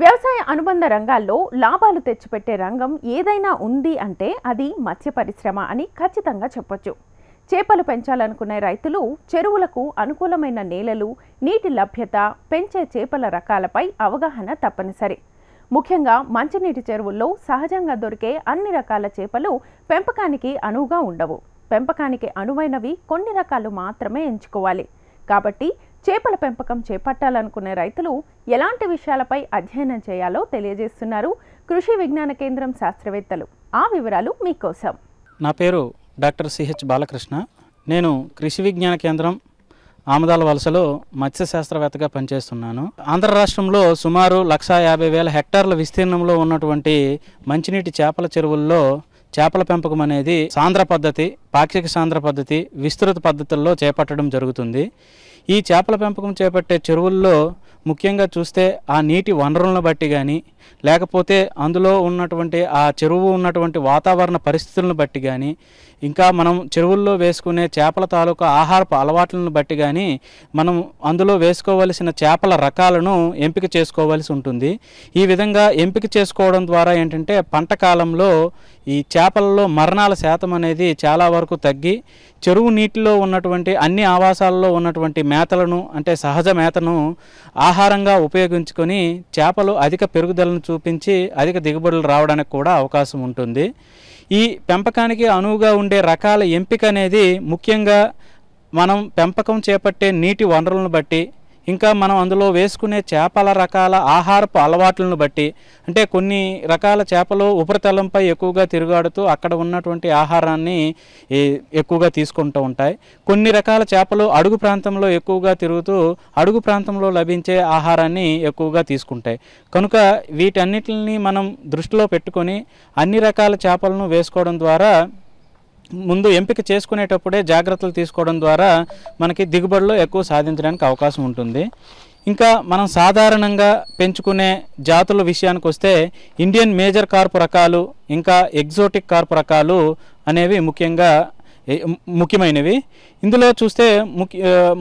వ్యవసాయ అనుబంధ రంగాల్లో లాభాలు తెచ్చిపెట్టే రంగం ఏదైనా ఉంది అంటే అది మత్స్య పరిశ్రమ అని ఖచ్చితంగా చెప్పొచ్చు. చేపలు పెంచాలనుకునే రైతులు చెరువులకు అనుకూలమైన నేలలు, నీటి లభ్యత, పెంచే చేపల రకాలపై అవగాహన తప్పనిసరి. ముఖ్యంగా మంచినీటి చెరువుల్లో సహజంగా దొరికే అన్ని రకాల చేపలు పెంపకానికి అనువుగా ఉండవు. పెంపకానికి అనువైనవి కొన్ని రకాలు మాత్రమే ఎంచుకోవాలి. కాబట్టి చేపల పెంపకం చేపట్టాలనుకునే రైతులు ఎలాంటి విషయాలపై అధ్యయనం చేయాలో తెలియజేస్తున్నారు కృషి విజ్ఞాన కేంద్రం శాస్త్రవేత్తలు. ఆ వివరాలు మీకోసం. నా పేరు డాక్టర్ సిహెచ్ బాలకృష్ణ. నేను కృషి విజ్ఞాన కేంద్రం ఆమదాల వలసలో మత్స్య శాస్త్రవేత్తగా పనిచేస్తున్నాను. ఆంధ్ర రాష్ట్రంలో సుమారు 1,50,000 హెక్టార్ల విస్తీర్ణంలో ఉన్నటువంటి మంచినీటి చేపల చెరువుల్లో చేపల పెంపకం అనేది సాంద్ర పద్ధతి, పాక్షిక సాంద్ర పద్ధతి, విస్తృత పద్ధతుల్లో చేపట్టడం జరుగుతుంది. ఈ చేపల పెంపకం చేపట్టే చెరువుల్లో ముఖ్యంగా చూస్తే ఆ నీటి వనరులను బట్టి కానీ, లేకపోతే అందులో ఉన్నటువంటి ఆ చెరువు ఉన్నటువంటి వాతావరణ పరిస్థితులను బట్టి కానీ, ఇంకా మనం చెరువుల్లో వేసుకునే చేపల తాలూకా ఆహారపు అలవాట్లను బట్టి కానీ మనం అందులో వేసుకోవలసిన చేపల రకాలను ఎంపిక చేసుకోవాల్సి ఉంటుంది. ఈ విధంగా ఎంపిక చేసుకోవడం ద్వారా ఏంటంటే పంట కాలంలో ఈ చేపలలో మరణాల శాతం అనేది చాలా వరకు తగ్గి, చెరువు నీటిలో ఉన్నటువంటి అన్ని ఆవాసాలలో ఉన్నటువంటి మేతలను అంటే సహజ మేతను ఆహారంగా ఉపయోగించుకొని చేపలు అధిక పెరుగుదలను చూపించి అధిక దిగుబడులు రావడానికి కూడా అవకాశం ఉంటుంది. ఈ పెంపకానికి అనువుగా ఉండే రకాల ఎంపిక అనేది ముఖ్యంగా మనం పెంపకం చేపట్టే నీటి వనరులను బట్టి, ఇంకా మనం అందులో వేసుకునే చేపల రకాల ఆహారపు అలవాట్లను బట్టి, అంటే కొన్ని రకాల చేపలు ఉపరితలంపై ఎక్కువగా తిరుగాడుతూ అక్కడ ఉన్నటువంటి ఆహారాన్ని ఎక్కువగా తీసుకుంటూ ఉంటాయి. కొన్ని రకాల చేపలు అడుగు ప్రాంతంలో ఎక్కువగా తిరుగుతూ అడుగు ప్రాంతంలో లభించే ఆహారాన్ని ఎక్కువగా తీసుకుంటాయి. కనుక వీటన్నిటిని మనం దృష్టిలో పెట్టుకొని అన్ని రకాల చేపలను వేసుకోవడం ద్వారా ముందు ఎంపిక చేసుకునేటప్పుడే జాగ్రత్తలు తీసుకోవడం ద్వారా మనకి దిగుబడిలో ఎక్కువ సాధించడానికి అవకాశం ఉంటుంది. ఇంకా మనం సాధారణంగా పెంచుకునే జాతుల విషయానికి వస్తే ఇండియన్ మేజర్ కార్ప్ రకాలు, ఇంకా ఎగ్జోటిక్ కార్ప్ రకాలు అనేవి ముఖ్యమైనవి. ఇందులో చూస్తే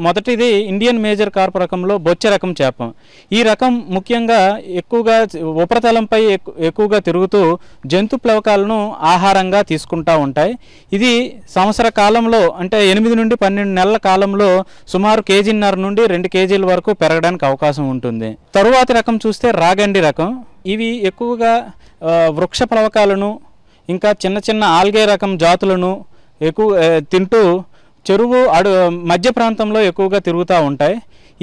మొదటిది ఇండియన్ మేజర్ కార్ప్ రకంలో బొచ్చె రకం చేప. ఈ రకం ముఖ్యంగా ఎక్కువగా ఉపరితలంపై ఎక్కువగా తిరుగుతూ జంతు ప్లవకాలను ఆహారంగా తీసుకుంటూ ఉంటాయి. ఇది సంవత్సర కాలంలో అంటే 8 నుండి 12 నెలల కాలంలో సుమారు 1.5 కేజీ నుండి 2 కేజీల వరకు పెరగడానికి అవకాశం ఉంటుంది. తరువాతి రకం చూస్తే రాగండి రకం. ఇవి ఎక్కువగా వృక్ష ప్లవకాలను ఇంకా చిన్న చిన్న ఆల్గే రకం జాతులను ఎక్కువ తింటూ చెరువు మధ్య ప్రాంతంలో ఎక్కువగా తిరుగుతూ ఉంటాయి.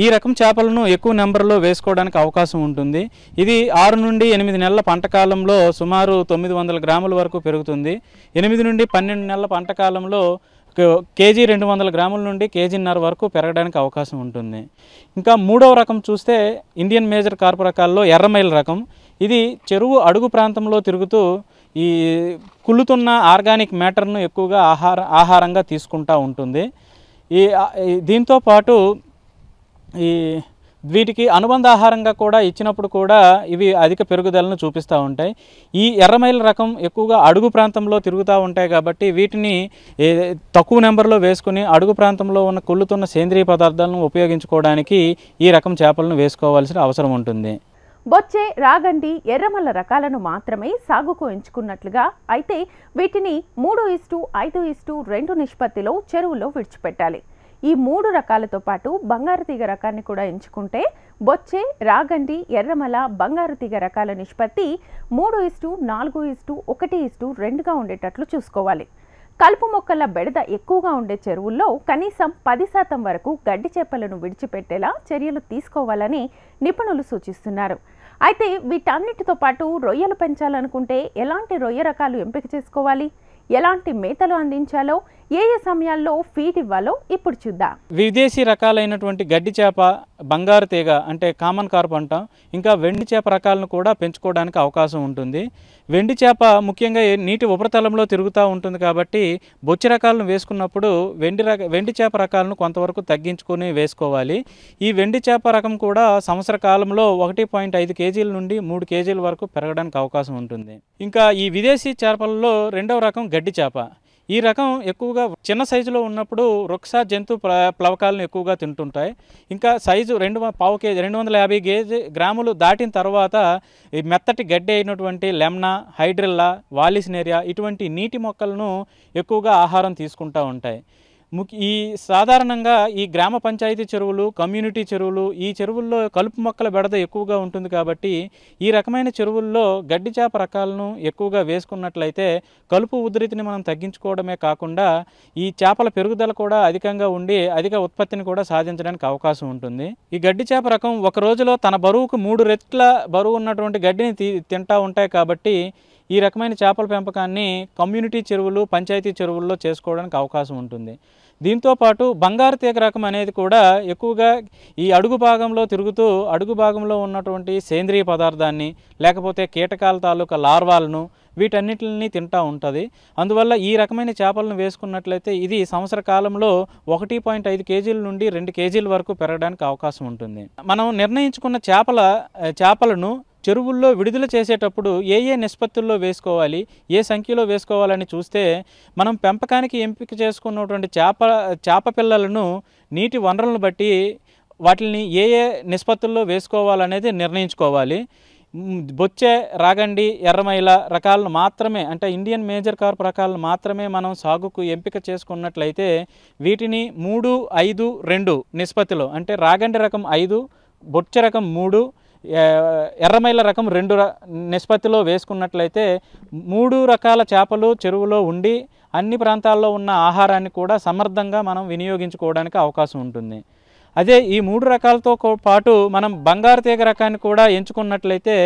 ఈ రకం చేపలను ఎక్కువ నెంబర్లో వేసుకోవడానికి అవకాశం ఉంటుంది. ఇది 6 నుండి 8 నెలల పంట కాలంలో సుమారు 900 గ్రాముల వరకు పెరుగుతుంది. 8 నుండి 12 నెలల పంట కాలంలో 200 గ్రాముల నుండి 1.5 కేజీ వరకు పెరగడానికి అవకాశం ఉంటుంది. ఇంకా మూడవ రకం చూస్తే ఇండియన్ మేజర్ కార్ప్ రకాల్లో ఎర్రమైల్ రకం. ఇది చెరువు అడుగు ప్రాంతంలో తిరుగుతూ ఈ కుళ్ళుతున్న ఆర్గానిక్ మ్యాటర్ను ఎక్కువగా ఆహారంగా తీసుకుంటూ ఉంటుంది. దీంతో పాటు వీటికి అనుబంధ ఆహారంగా కూడా ఇచ్చినప్పుడు కూడా ఇవి అధిక పెరుగుదలను చూపిస్తూ ఉంటాయి. ఈ ఎర్రమైల రకం ఎక్కువగా అడుగు ప్రాంతంలో తిరుగుతూ ఉంటాయి కాబట్టి వీటిని తక్కువ నెంబర్లో వేసుకుని అడుగు ప్రాంతంలో ఉన్న కుళ్ళుతున్న సేంద్రియ పదార్థాలను ఉపయోగించుకోవడానికి ఈ రకం చేపలను వేసుకోవాల్సిన అవసరం ఉంటుంది. బొచ్చె, రాగండి, ఎర్రమల్ల రకాలను మాత్రమే సాగుకు ఎంచుకున్నట్లుగా అయితే వీటిని 3:5:2 నిష్పత్తిలో చెరువులో విడిచిపెట్టాలి. ఈ 3 రకాలతో పాటు బంగారు తీగ రకాన్ని కూడా ఎంచుకుంటే బొచ్చె, రాగండి, ఎర్రమల, బంగారు తీగ రకాల నిష్పత్తి 3:4:1:2గా ఉండేటట్లు చూసుకోవాలి. కలుపు మొక్కల బెడద ఎక్కువగా ఉండే చెరువుల్లో కనీసం 10% వరకు గడ్డి చేపలను విడిచిపెట్టేలా చర్యలు తీసుకోవాలని నిపుణులు సూచిస్తున్నారు. అయితే వీటన్నిటితో పాటు రొయ్యలు పెంచాలనుకుంటే ఎలాంటి రొయ్య రకాలు ఎంపిక చేసుకోవాలి, ఎలాంటి మేతలు అందించాలో, ఏ సమయాల్లో ఫీడ్ ఇవ్వాలో ఇప్పుడు చూద్దాం. విదేశీ రకాలైనటువంటి గడ్డి చేప, బంగారు తీగ అంటే కామన్ కార్ప్ అంటాం, ఇంకా వెండి చేప రకాలను కూడా పెంచుకోవడానికి అవకాశం ఉంటుంది. వెండి చేప ముఖ్యంగా నీటి ఉపరితలంలో తిరుగుతూ ఉంటుంది కాబట్టి బొచ్చె రకాలను వేసుకున్నప్పుడు వెండి చేప రకాలను కొంతవరకు తగ్గించుకొని వేసుకోవాలి. ఈ వెండి చేప రకం కూడా సంవత్సర కాలంలో 1.5 కేజీల నుండి 3 కేజీల వరకు పెరగడానికి అవకాశం ఉంటుంది. ఇంకా ఈ విదేశీ చేపలలో రెండవ రకం గడ్డి చేప. ఈ రకం ఎక్కువగా చిన్న సైజులో ఉన్నప్పుడు వృక్ష జంతు ప్లవకాలను ఎక్కువగా తింటుంటాయి. ఇంకా సైజు పావు కేజీ 250 గ్రాములు దాటిన తర్వాత ఈ మెత్తటి గడ్డి అయినటువంటి లెమ్నా, హైడ్రిల్లా, వాలిసినేరియా ఇటువంటి నీటి మొక్కలను ఎక్కువగా ఆహారం తీసుకుంటూ ఉంటాయి. ఈ సాధారణంగా ఈ గ్రామ పంచాయతీ చెరువులు, కమ్యూనిటీ చెరువులు, ఈ చెరువుల్లో కలుపు మొక్కల బెడద ఎక్కువగా ఉంటుంది కాబట్టి ఈ రకమైన చెరువుల్లో గడ్డి చేప రకాలను ఎక్కువగా వేసుకున్నట్లయితే కలుపు ఉధృతిని మనం తగ్గించుకోవడమే కాకుండా ఈ చేపల పెరుగుదల కూడా అధికంగా ఉండి అధిక ఉత్పత్తిని కూడా సాధించడానికి అవకాశం ఉంటుంది. ఈ గడ్డి చేప రకం ఒక రోజులో తన బరువుకు 3 రెట్ల బరువు ఉన్నటువంటి గడ్డిని తింటూ ఉంటాయి కాబట్టి ఈ రకమైన చేపల పెంపకాన్ని కమ్యూనిటీ చెరువులు, పంచాయతీ చెరువుల్లో చేసుకోవడానికి అవకాశం ఉంటుంది. దీంతోపాటు బంగారు తీగ రకం అనేది కూడా ఎక్కువగా ఈ అడుగు భాగంలో తిరుగుతూ అడుగు భాగంలో ఉన్నటువంటి సేంద్రియ పదార్థాన్ని లేకపోతే కీటకాల తాలూకా లార్వాలను వీటన్నిటిని తింటూ ఉంటుంది. అందువల్ల ఈ రకమైన చేపలను వేసుకున్నట్లయితే ఇది సంవత్సర కాలంలో 1.5 కేజీల నుండి 2 కేజీల వరకు పెరగడానికి అవకాశం ఉంటుంది. మనం నిర్ణయించుకున్న చేపలను చెరువుల్లో విడుదల చేసేటప్పుడు ఏ నిష్పత్తుల్లో వేసుకోవాలి, ఏ సంఖ్యలో వేసుకోవాలని చూస్తే మనం పెంపకానికి ఎంపిక చేసుకున్నటువంటి చేప పిల్లలను నీటి వనరులను బట్టి వాటిని ఏ నిష్పత్తుల్లో వేసుకోవాలనేది నిర్ణయించుకోవాలి. బొచ్చె, రాగండి, ఎర్రమైల రకాలను మాత్రమే అంటే ఇండియన్ మేజర్ కార్ప్ రకాలను మాత్రమే మనం సాగుకు ఎంపిక చేసుకున్నట్లయితే వీటిని 3-5-2 నిష్పత్తిలో అంటే రాగండి రకం 5, బొచ్చె రకం 3, ఎర్రమైల రకం 2 నిష్పత్తిలో వేసుకున్నట్లయితే 3 రకాల చేపలు చెరువులో ఉండి అన్ని ప్రాంతాల్లో ఉన్న ఆహారాన్ని కూడా సమర్థంగా మనం వినియోగించుకోవడానికి అవకాశం ఉంటుంది. అదే ఈ 3 రకాలతో పాటు మనం బంగారు తీగ రకాన్ని కూడా ఎంచుకున్నట్లయితే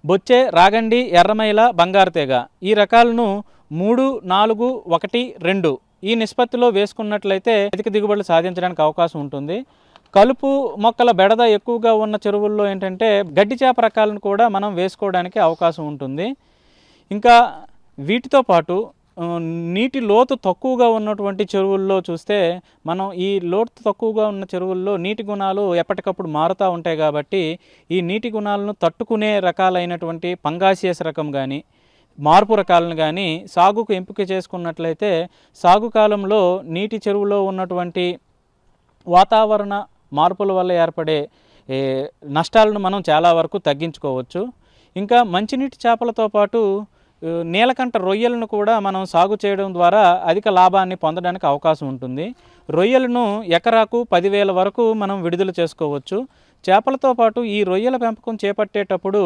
బొచ్చె, రాగండి, ఎర్రమైల, బంగారు తీగ ఈ రకాలను 3-4-1-2 ఈ నిష్పత్తిలో వేసుకున్నట్లయితే అధిక దిగుబడులు సాధించడానికి అవకాశం ఉంటుంది. కలుపు మొక్కల బెడద ఎక్కువగా ఉన్న చెరువుల్లో ఏంటంటే గడ్డి చేప రకాలను కూడా మనం వేసుకోవడానికి అవకాశం ఉంటుంది. ఇంకా వీటితో పాటు నీటి లోతు తక్కువగా ఉన్నటువంటి చెరువుల్లో చూస్తే మనం ఈ లోతు తక్కువగా ఉన్న చెరువుల్లో నీటి గుణాలు ఎప్పటికప్పుడు మారుతూ ఉంటాయి కాబట్టి ఈ నీటి గుణాలను తట్టుకునే రకాలైనటువంటి పంగాసియస్ రకం కానీ మార్పు రకాలను కానీ సాగుకు ఎంపిక చేసుకున్నట్లయితే సాగు కాలంలో నీటి చెరువులో ఉన్నటువంటి వాతావరణ మార్పుల వల్ల ఏర్పడే నష్టాలను మనం చాలా వరకు తగ్గించుకోవచ్చు. ఇంకా మంచినీటి చేపలతో పాటు నీలకంఠ రొయ్యలను కూడా మనం సాగు చేయడం ద్వారా అధిక లాభాన్ని పొందడానికి అవకాశం ఉంటుంది. రొయ్యలను ఎకరాకు 10,000 వరకు మనం విడుదల చేసుకోవచ్చు. చేపలతో పాటు ఈ రొయ్యల పెంపకం చేపట్టేటప్పుడు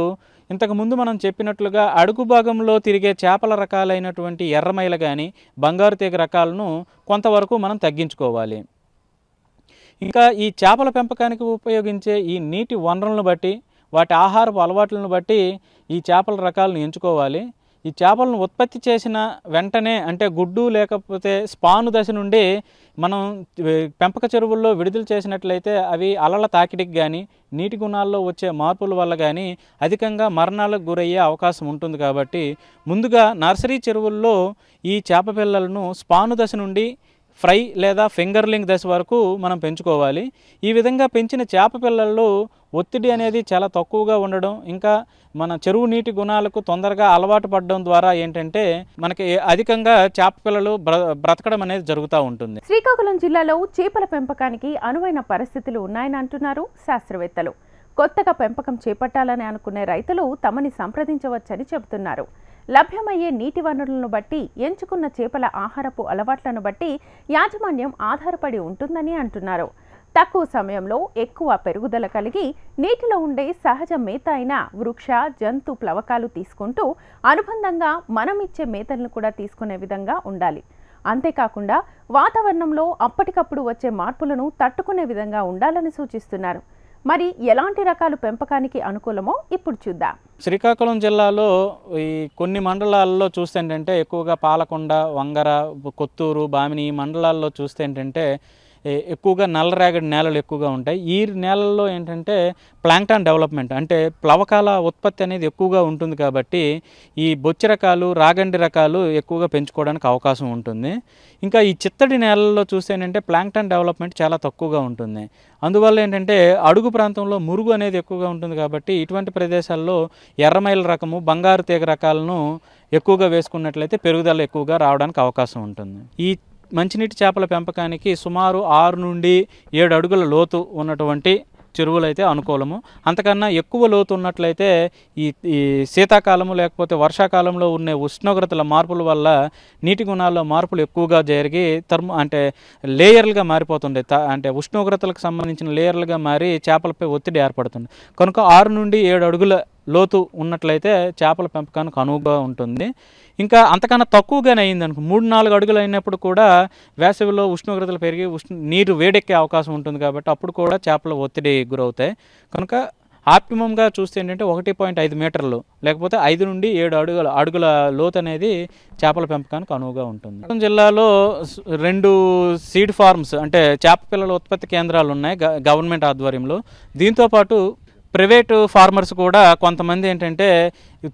ఇంతకుముందు మనం చెప్పినట్లుగా అడుగు భాగంలో తిరిగే చేపల రకాలైనటువంటి ఎర్రమైల కానీ బంగారు తీగ రకాలను కొంతవరకు మనం తగ్గించుకోవాలి. ఇంకా ఈ చేపల పెంపకానికి ఉపయోగించే ఈ నీటి వనరులను బట్టి వాటి ఆహారపు అలవాట్లను బట్టి ఈ చేపల రకాలను ఎంచుకోవాలి. ఈ చేపలను ఉత్పత్తి చేసిన వెంటనే అంటే గుడ్డు లేకపోతే స్పాను దశ నుండి మనం పెంపక చెరువుల్లో విడుదల చేసినట్లయితే అవి అలల తాకిడికి కానీ నీటి గుణాల్లో వచ్చే మార్పుల వల్ల కానీ అధికంగా మరణాలకు గురయ్యే అవకాశం ఉంటుంది. కాబట్టి ముందుగా నర్సరీ చెరువుల్లో ఈ చేప పిల్లలను స్పాను దశ నుండి ఫ్రై లేదా ఫింగర్లింగ్ దశ వరకు మనం పెంచుకోవాలి. ఈ విధంగా పెంచిన చేప పిల్లల్లో ఒత్తిడి అనేది చాలా తక్కువగా ఉండడం, ఇంకా మన చెరువు నీటి గుణాలకు తొందరగా అలవాటు పడడం ద్వారా ఏంటంటే మనకి అధికంగా చేప పిల్లలు బ్రతకడం అనేది జరుగుతూ ఉంటుంది. శ్రీకాకుళం జిల్లాలో చేపల పెంపకానికి అనువైన పరిస్థితులు ఉన్నాయని అంటున్నారు శాస్త్రవేత్తలు. కొత్తగా పెంపకం చేపట్టాలని అనుకునే రైతులు తమని సంప్రదించవచ్చని చెబుతున్నారు. లభ్యమయ్యే నీటి వనరులను బట్టి ఎంచుకున్న చేపల ఆహారపు అలవాట్లను బట్టి యాజమాన్యం ఆధారపడి ఉంటుందని అంటున్నారు. తక్కువ సమయంలో ఎక్కువ పెరుగుదల కలిగి నీటిలో ఉండే సహజ మేత అయిన వృక్ష జంతు ప్లవకాలు తీసుకుంటూ అనుబంధంగా మనం ఇచ్చే మేతలను కూడా తీసుకునే విధంగా ఉండాలి. అంతేకాకుండా వాతావరణంలో అప్పటికప్పుడు వచ్చే మార్పులను తట్టుకునే విధంగా ఉండాలని సూచిస్తున్నారు. మరి ఎలాంటి రకాలు పెంపకానికి అనుకూలమో ఇప్పుడు చూద్దాం. శ్రీకాకుళం జిల్లాలో ఈ కొన్ని మండలాల్లో చూస్తే ఏంటంటే ఎక్కువగా పాలకొండ, వంగర, కొత్తూరు, బామిని ఈ మండలాల్లో చూస్తే ఏంటంటే ఎక్కువగా నల్లరేగడి నేలలు ఎక్కువగా ఉంటాయి. ఈ నేలల్లో ఏంటంటే ప్లాంక్టాన్ డెవలప్మెంట్ అంటే ప్లవకాల ఉత్పత్తి అనేది ఎక్కువగా ఉంటుంది కాబట్టి ఈ బొచ్చి రకాలు, రాగండి రకాలు ఎక్కువగా పెంచుకోవడానికి అవకాశం ఉంటుంది. ఇంకా ఈ చిత్తడి నేలల్లో చూస్తేనంటే ప్లాంక్టాన్ డెవలప్మెంట్ చాలా తక్కువగా ఉంటుంది. అందువల్ల ఏంటంటే అడుగు ప్రాంతంలో మురుగు అనేది ఎక్కువగా ఉంటుంది కాబట్టి ఇటువంటి ప్రదేశాల్లో ఎర్రమైల రకము, బంగారు తీగ రకాలను ఎక్కువగా వేసుకున్నట్లయితే పెరుగుదల ఎక్కువగా రావడానికి అవకాశం ఉంటుంది. ఈ మంచినీటి చేపల పెంపకానికి సుమారు 6 నుండి 7 అడుగుల లోతు ఉన్నటువంటి చెరువులు అయితే అనుకూలము. అంతకన్నా ఎక్కువ లోతు ఉన్నట్లయితే ఈ శీతాకాలము లేకపోతే వర్షాకాలంలో ఉన్న ఉష్ణోగ్రతల మార్పుల వల్ల నీటి గుణాల్లో మార్పులు ఎక్కువగా జరిగి అంటే లేయర్లుగా మారిపోతుండే, అంటే ఉష్ణోగ్రతలకు సంబంధించిన లేయర్లుగా మారి చేపలపై ఒత్తిడి ఏర్పడుతుంది. కనుక 6 నుండి 7 అడుగుల లోతు ఉన్నట్లయితే చేపల పెంపకానికి అనువుగా ఉంటుంది. ఇంకా అంతకన్నా తక్కువగానే అయిందనుకో 3-4 అడుగులు అయినప్పుడు కూడా వేసవిలో ఉష్ణోగ్రతలు పెరిగి నీరు వేడెక్కే అవకాశం ఉంటుంది కాబట్టి అప్పుడు కూడా చేపలు ఒత్తిడి గురవుతాయి. కనుక ఆప్టిమంగా చూస్తే ఏంటంటే 1.5 మీటర్లు లేకపోతే 5 నుండి 7 అడుగుల లోతు అనేది చేపల పెంపకానికి అనువుగా ఉంటుంది. జిల్లాలో 2 సీడ్ ఫార్మ్స్ అంటే చేప పిల్లల ఉత్పత్తి కేంద్రాలు ఉన్నాయి గవర్నమెంట్ ఆధ్వర్యంలో. దీంతోపాటు ప్రైవేటు ఫార్మర్స్ కూడా కొంతమంది ఏంటంటే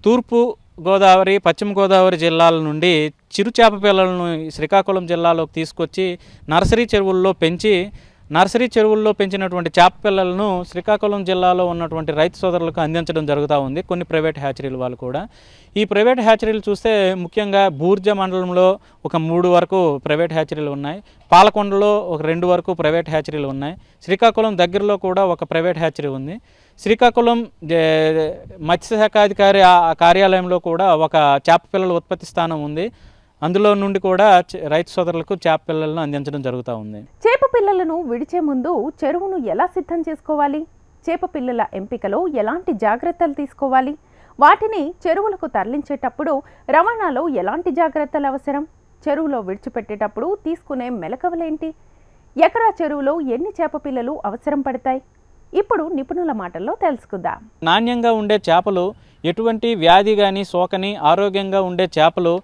తూర్పు గోదావరి, పశ్చిమ గోదావరి జిల్లాల నుండి చిరు చేప పిల్లలను శ్రీకాకుళం జిల్లాలోకి తీసుకొచ్చి నర్సరీ చెరువుల్లో పెంచినటువంటి చేప పిల్లలను శ్రీకాకుళం జిల్లాలో ఉన్నటువంటి రైతు సోదరులకు అందించడం జరుగుతూ ఉంది. కొన్ని ప్రైవేట్ హ్యాచరీలు వాళ్ళు కూడా. ఈ ప్రైవేట్ హ్యాచరీలు చూస్తే ముఖ్యంగా బూర్జ మండలంలో ఒక 3 వరకు ప్రైవేట్ హ్యాచరీలు ఉన్నాయి. పాలకొండలో ఒక 2 వరకు ప్రైవేట్ హ్యాచరీలు ఉన్నాయి. శ్రీకాకుళం దగ్గరలో కూడా ఒక ప్రైవేట్ హ్యాచరీ ఉంది. శ్రీకాకుళం మత్స్యశాఖాధికారి కార్యాలయంలో కూడా ఒక చేప పిల్లల ఉత్పత్తి స్థానం ఉంది. అందులో నుండి కూడా రైతు సోదరులకు చేప పిల్లలను అందించడం జరుగుతూ ఉంది. చేప పిల్లలను విడిచే ముందు చెరువును ఎలా సిద్ధం చేసుకోవాలి? చేప పిల్లల ఎంపికలో ఎలాంటి జాగ్రత్తలు తీసుకోవాలి? వాటిని చెరువులకు తరలించేటప్పుడు రవాణాలో ఎలాంటి జాగ్రత్తలు అవసరం? చెరువులో విడిచిపెట్టేటప్పుడు తీసుకునే మెలకువలేంటి? ఎకరా చెరువులో ఎన్ని చేప పిల్లలు అవసరం పడతాయి? ఇప్పుడు నిపుణుల మాటల్లో తెలుసుకుందాం. నాణ్యంగా ఉండే చేపలు ఎటువంటి వ్యాధి కానీ సోకని ఆరోగ్యంగా ఉండే చేపలు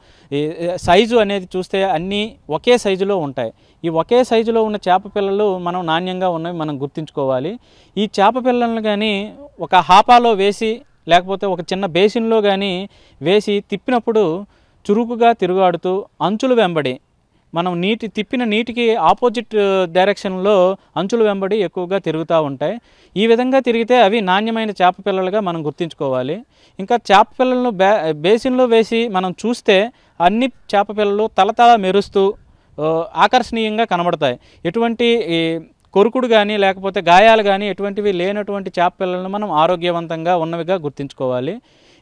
సైజు అనేది చూస్తే అన్నీ ఒకే సైజులో ఉంటాయి. ఈ ఒకే సైజులో ఉన్న చేప పిల్లలు మనం నాణ్యంగా ఉన్నవి మనం గుర్తుంచుకోవాలి. ఈ చేప పిల్లలను కానీ ఒక హాపాలో వేసి లేకపోతే ఒక చిన్న బేసిన్లో కానీ వేసి తిప్పినప్పుడు చురుకుగా తిరుగాడుతూ అంచులు వెంబడి మనం తిప్పిన నీటికి ఆపోజిట్ డైరెక్షన్లో అంచుల వెంబడి ఎక్కువగా తిరుగుతూ ఉంటాయి. ఈ విధంగా తిరిగితే అవి నాణ్యమైన చేప పిల్లలుగా మనం గుర్తుంచుకోవాలి. ఇంకా చేప పిల్లలను బేసిన్లో వేసి మనం చూస్తే అన్ని చేప పిల్లలు తలతల మెరుస్తూ ఆకర్షణీయంగా కనబడతాయి. ఎటువంటి కొరుకుడు కానీ లేకపోతే గాయాలు కానీ ఎటువంటివి లేనటువంటి చేప పిల్లలను మనం ఆరోగ్యవంతంగా ఉన్నవిగా గుర్తుంచుకోవాలి.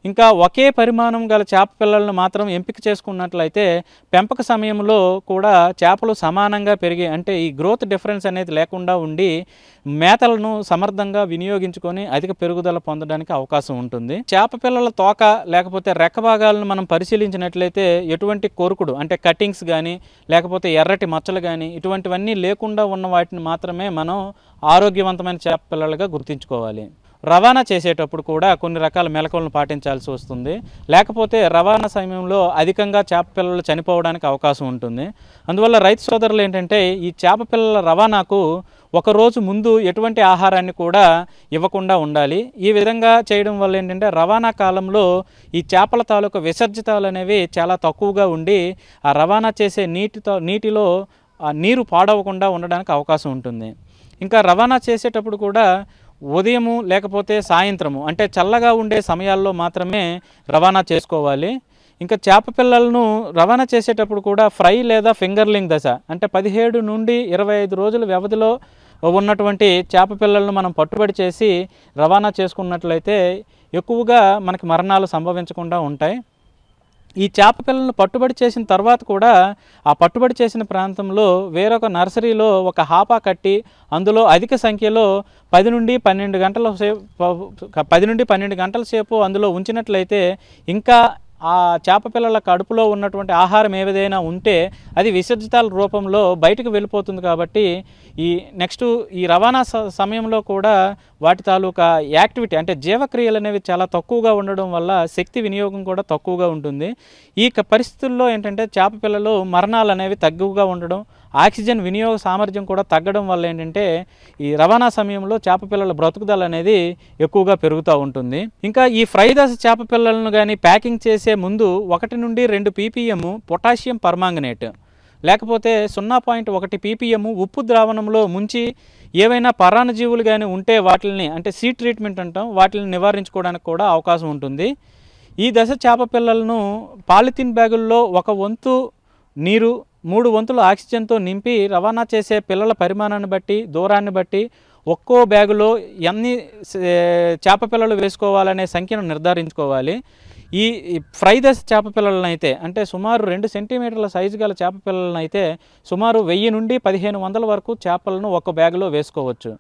ఇంకా ఒకే పరిమాణం గల చేప పిల్లలను మాత్రం ఎంపిక చేసుకున్నట్లయితే పెంపక సమయంలో కూడా చేపలు సమానంగా పెరిగి అంటే ఈ గ్రోత్ డిఫరెన్స్ అనేది లేకుండా ఉండి మేతలను సమర్థంగా వినియోగించుకొని అధిక పెరుగుదల పొందడానికి అవకాశం ఉంటుంది. చేప పిల్లల తోక లేకపోతే రెక్క భాగాలను మనం పరిశీలించినట్లయితే ఎటువంటి కొరుకుడు అంటే కటింగ్స్ కానీ లేకపోతే ఎర్రటి మచ్చలు కానీ ఇటువంటివన్నీ లేకుండా ఉన్న వాటిని మాత్రమే మనం ఆరోగ్యవంతమైన చేప పిల్లలుగా గుర్తుంచుకోవాలి. రవాణా చేసేటప్పుడు కూడా కొన్ని రకాల మెలకువలను పాటించాల్సి వస్తుంది. లేకపోతే రవాణా సమయంలో అధికంగా చేప పిల్లలు చనిపోవడానికి అవకాశం ఉంటుంది. అందువల్ల రైతు సోదరులు ఏంటంటే ఈ చేప పిల్లల రవాణాకు ఒకరోజు ముందు ఎటువంటి ఆహారాన్ని కూడా ఇవ్వకుండా ఉండాలి. ఈ విధంగా చేయడం వల్ల ఏంటంటే రవాణా కాలంలో ఈ చేపల తాలూకు విసర్జితాలు అనేవి చాలా తక్కువగా ఉండి ఆ రవాణా చేసే నీటిలో నీరు పాడవకుండా ఉండడానికి అవకాశం ఉంటుంది. ఇంకా రవాణా చేసేటప్పుడు కూడా ఉదయము లేకపోతే సాయంత్రము అంటే చల్లగా ఉండే సమయాల్లో మాత్రమే రవాణా చేసుకోవాలి. ఇంకా చేప పిల్లలను రవాణా చేసేటప్పుడు కూడా ఫ్రై లేదా ఫింగర్లింగ్ దశ అంటే 17 నుండి 25 రోజుల వ్యవధిలో ఉన్నటువంటి చేప పిల్లలను మనం పట్టుబడి చేసి రవాణా చేసుకున్నట్లయితే ఎక్కువగా మనకి మరణాలు సంభవించకుండా ఉంటాయి. ఈ చేప పిల్లలను పట్టుబడి చేసిన తర్వాత కూడా ఆ పట్టుబడి చేసిన ప్రాంతంలో వేరొక నర్సరీలో ఒక హాపా కట్టి అందులో అధిక సంఖ్యలో 10 నుండి 12 గంటల సేపు అందులో ఉంచినట్లయితే ఇంకా ఆ చేప పిల్లల కడుపులో ఉన్నటువంటి ఆహారం ఏదైనా ఉంటే అది విసర్జితాల రూపంలో బయటకు వెళ్ళిపోతుంది. కాబట్టి ఈ రవాణా సమయంలో కూడా వాటి తాలూకా యాక్టివిటీ అంటే జీవక్రియలు అనేవి చాలా తక్కువగా ఉండడం వల్ల శక్తి వినియోగం కూడా తక్కువగా ఉంటుంది. ఈ పరిస్థితుల్లో ఏంటంటే చేప పిల్లలు మరణాలు అనేవి తక్కువగా ఉండడం ఆక్సిజన్ వినియోగ సామర్థ్యం కూడా తగ్గడం వల్ల ఏంటంటే ఈ రవాణా సమయంలో చేప పిల్లల బ్రతుకుదల అనేది ఎక్కువగా పెరుగుతూ ఉంటుంది. ఇంకా ఈ ఫ్రై దశ చేప పిల్లలను కానీ ప్యాకింగ్ చేసే ముందు 1 నుండి 2 ppm పొటాషియం పర్మాంగనేట్ లేకపోతే 0.1 ppm ఉప్పు ద్రావణంలో ముంచి ఏవైనా పరాన్నజీవులు కానీ ఉంటే వాటిని అంటే సీడ్ ట్రీట్మెంట్ అంటాం, వాటిని నివారించుకోవడానికి కూడా అవకాశం ఉంటుంది. ఈ దశ చేప పిల్లలను పాలిథిన్ బ్యాగుల్లో 1 వంతు నీరు 3 వంతులు ఆక్సిజన్తో నింపి రవాణా చేసే పిల్లల పరిమాణాన్ని బట్టి దూరాన్ని బట్టి ఒక్కో బ్యాగులో ఎన్ని చేప పిల్లలు వేసుకోవాలనే సంఖ్యను నిర్ధారించుకోవాలి. ఈ ఫ్రై దశ చేప పిల్లలను అయితే అంటే సుమారు 2 సెంటీమీటర్ల సైజు గల చేప పిల్లలను అయితే సుమారు 1000 నుండి 1500 వరకు చేపలను ఒక బ్యాగులో వేసుకోవచ్చు.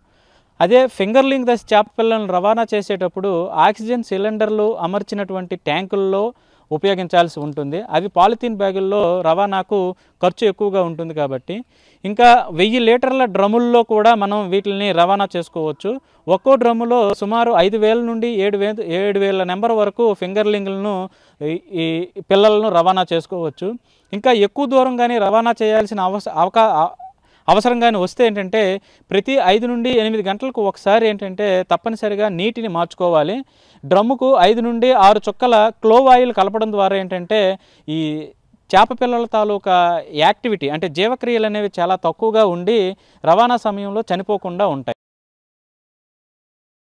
అదే ఫింగర్లింగ్ దశ చేప పిల్లలను రవాణా చేసేటప్పుడు ఆక్సిజన్ సిలిండర్లు అమర్చినటువంటి ట్యాంకుల్లో ఉపయోగించాల్సి ఉంటుంది. అవి పాలిథీన్ బ్యాగుల్లో రవాణాకు ఖర్చు ఎక్కువగా ఉంటుంది కాబట్టి ఇంకా 1000 లీటర్ల డ్రమ్ముల్లో కూడా మనం వీటిని రవాణా చేసుకోవచ్చు. ఒక్కో డ్రమ్ములో సుమారు 5000 నుండి 7000 నెంబర్ వరకు ఫింగర్లింగ్లను ఈ పిల్లలను రవాణా చేసుకోవచ్చు. ఇంకా ఎక్కువ దూరం కానీ రవాణా చేయాల్సిన అవసరం కానీ వస్తే ఏంటంటే ప్రతి 5 నుండి 8 గంటలకు ఒకసారి ఏంటంటే తప్పనిసరిగా నీటిని మార్చుకోవాలి. డ్రమ్ముకు 5 నుండి 6 చుక్కల క్లోవ్ ఆయిల్ కలపడం ద్వారా ఏంటంటే ఈ చేప పిల్లల తాలూకా యాక్టివిటీ అంటే జీవక్రియలు అనేవి చాలా తక్కువగా ఉండి రవాణా సమయంలో చనిపోకుండా ఉంటాయి.